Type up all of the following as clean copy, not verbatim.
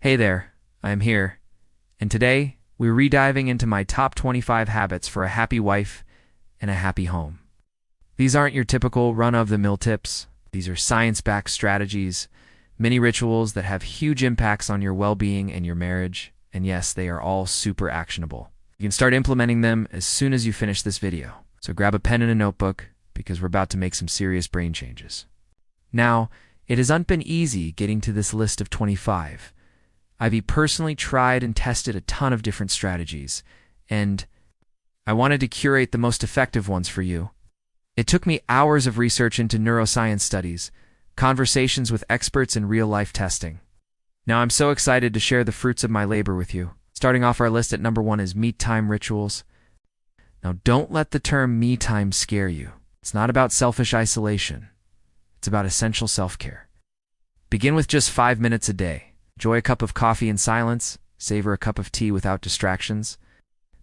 Hey there, I am here, and today we're rediving into my top 25 habits for a happy wife and a happy home. These aren't your typical run-of-the-mill tips. These are science-backed strategies, mini rituals that have huge impacts on your well-being and your marriage, and yes, they are all super actionable. You can start implementing them as soon as you finish this video. So grab a pen and a notebook, because we're about to make some serious brain changes. Now, it hasn't been easy getting to this list of 25. I've personally tried and tested a ton of different strategies, and I wanted to curate the most effective ones for you. It took me hours of research into neuroscience studies, conversations with experts, and real-life testing. Now I'm so excited to share the fruits of my labor with you. Starting off our list at number 1 is me time rituals. Now don't let the term me time scare you. It's not about selfish isolation. It's about essential self-care. Begin with just 5 minutes a day. Enjoy a cup of coffee in silence. Savor a cup of tea without distractions.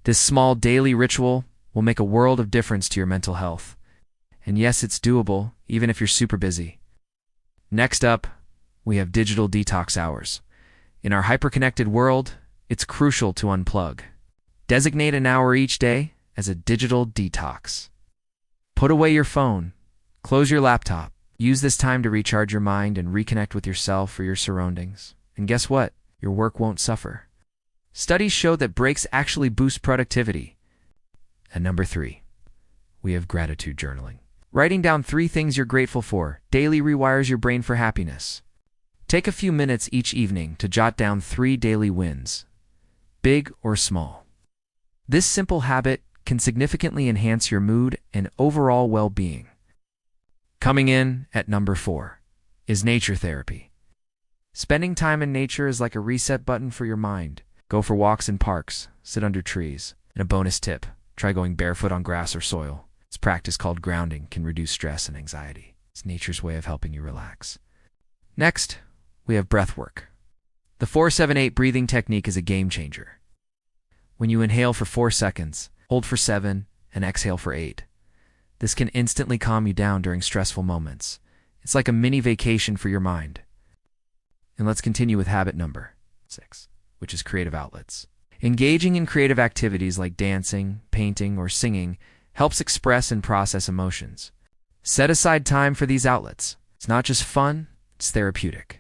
This small daily ritual will make a world of difference to your mental health. And yes, it's doable, even if you're super busy. Next up, we have digital detox hours. In our hyper-connected world, it's crucial to unplug. Designate an hour each day as a digital detox. Put away your phone. Close your laptop. Use this time to recharge your mind and reconnect with yourself or your surroundings. And guess what? Your work won't suffer. Studies show that breaks actually boost productivity. At number 3, we have gratitude journaling. Writing down 3 things you're grateful for daily rewires your brain for happiness. Take a few minutes each evening to jot down 3 daily wins, big or small. This simple habit can significantly enhance your mood and overall well-being. Coming in at number 4 is nature therapy. Spending time in nature is like a reset button for your mind. Go for walks in parks, sit under trees. And a bonus tip, try going barefoot on grass or soil. This practice called grounding can reduce stress and anxiety. It's nature's way of helping you relax. Next, we have breath work. The 4-7-8 breathing technique is a game changer. When you inhale for 4 seconds, hold for 7, and exhale for 8. This can instantly calm you down during stressful moments. It's like a mini vacation for your mind. And let's continue with habit number 6, which is creative outlets. Engaging in creative activities like dancing, painting, or singing helps express and process emotions. Set aside time for these outlets. It's not just fun, it's therapeutic.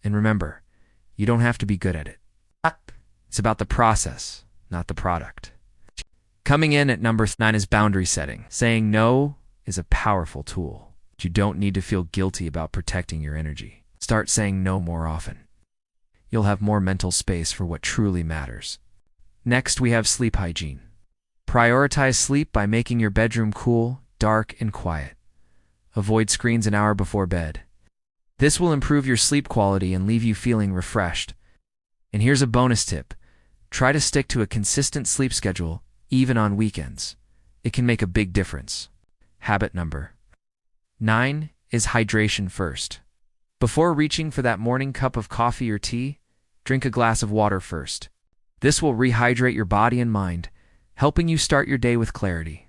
And remember, you don't have to be good at it. It's about the process, not the product. Coming in at number 9 is boundary setting. Saying no is a powerful tool. You don't need to feel guilty about protecting your energy. Start saying no more often. You'll have more mental space for what truly matters. Next, we have sleep hygiene. Prioritize sleep by making your bedroom cool, dark, and quiet. Avoid screens an hour before bed. This will improve your sleep quality and leave you feeling refreshed. And here's a bonus tip. Try to stick to a consistent sleep schedule, even on weekends. It can make a big difference. Habit number 9 is hydration first. Before reaching for that morning cup of coffee or tea, drink a glass of water first. This will rehydrate your body and mind, helping you start your day with clarity.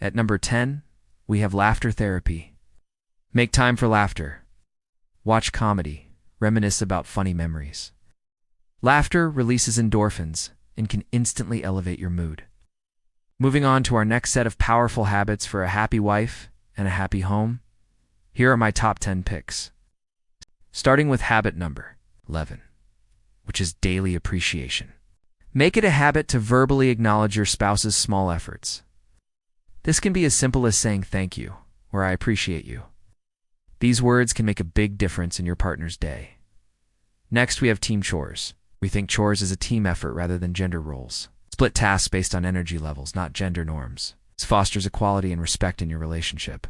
At number 10, we have laughter therapy. Make time for laughter. Watch comedy. Reminisce about funny memories. Laughter releases endorphins and can instantly elevate your mood. Moving on to our next set of powerful habits for a happy wife and a happy home, here are my top 10 picks. Starting with habit number 11, which is daily appreciation. Make it a habit to verbally acknowledge your spouse's small efforts. This can be as simple as saying thank you or I appreciate you. These words can make a big difference in your partner's day. Next, we have team chores. We think chores is a team effort rather than gender roles. Split tasks based on energy levels, not gender norms. This fosters equality and respect in your relationship.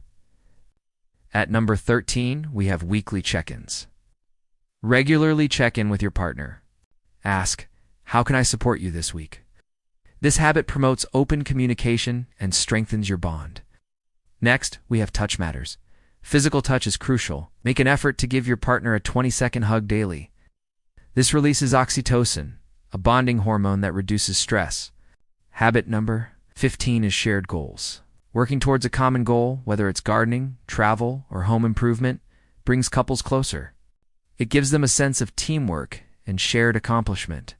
At number 13, we have weekly check-ins. Regularly check in with your partner. Ask, how can I support you this week? This habit promotes open communication and strengthens your bond. Next, we have touch matters. Physical touch is crucial. Make an effort to give your partner a 20-second hug daily. This releases oxytocin, a bonding hormone that reduces stress. Habit number 15 is shared goals. Working towards a common goal, whether it's gardening, travel, or home improvement, brings couples closer. It gives them a sense of teamwork and shared accomplishment.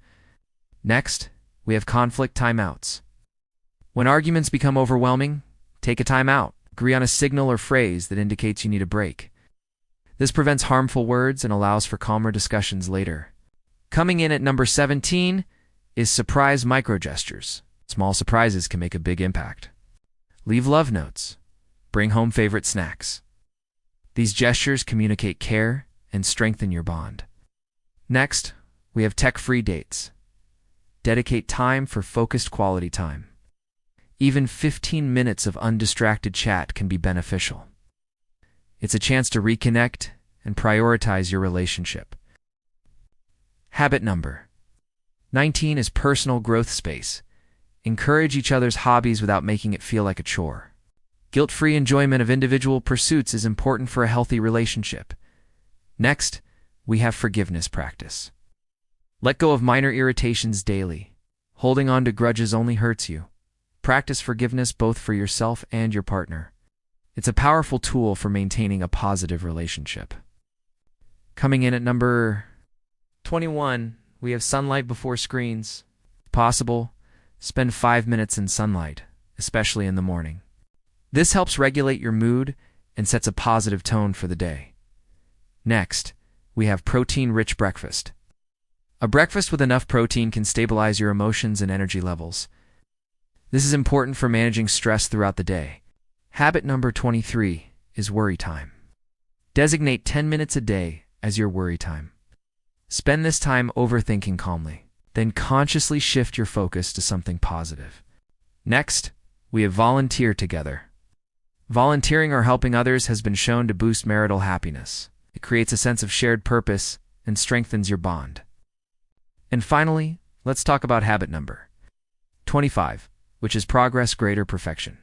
Next, we have conflict timeouts. When arguments become overwhelming, take a timeout. Agree on a signal or phrase that indicates you need a break. This prevents harmful words and allows for calmer discussions later. Coming in at number 17 is surprise microgestures. Small surprises can make a big impact. Leave love notes. Bring home favorite snacks. These gestures communicate care and strengthen your bond. Next, we have tech-free dates. Dedicate time for focused quality time. Even 15 minutes of undistracted chat can be beneficial. It's a chance to reconnect and prioritize your relationship. Habit number 19 is personal growth space. Encourage each other's hobbies without making it feel like a chore. Guilt-free enjoyment of individual pursuits is important for a healthy relationship. Next, we have forgiveness practice. Let go of minor irritations daily. Holding on to grudges only hurts you. Practice forgiveness both for yourself and your partner. It's a powerful tool for maintaining a positive relationship. Coming in at number 21, we have sunlight before screens. If possible, spend 5 minutes in sunlight, especially in the morning. This helps regulate your mood and sets a positive tone for the day. Next, we have protein-rich breakfast. A breakfast with enough protein can stabilize your emotions and energy levels. This is important for managing stress throughout the day. Habit number 23 is worry time. Designate 10 minutes a day as your worry time. Spend this time overthinking calmly, then consciously shift your focus to something positive. Next, we have volunteer together. Volunteering or helping others has been shown to boost marital happiness. It creates a sense of shared purpose and strengthens your bond. And finally, let's talk about habit number 25, which is progress greater perfection.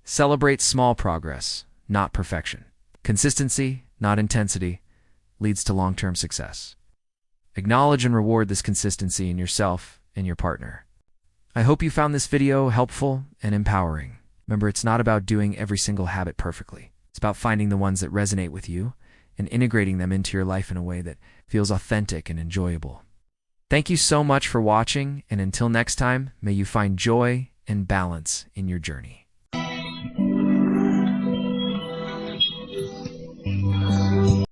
Celebrate small progress, not perfection. Consistency, not intensity, leads to long-term success. Acknowledge and reward this consistency in yourself and your partner. I hope you found this video helpful and empowering. Remember, it's not about doing every single habit perfectly. It's about finding the ones that resonate with you and integrating them into your life in a way that feels authentic and enjoyable. Thank you so much for watching, and until next time, may you find joy and balance in your journey.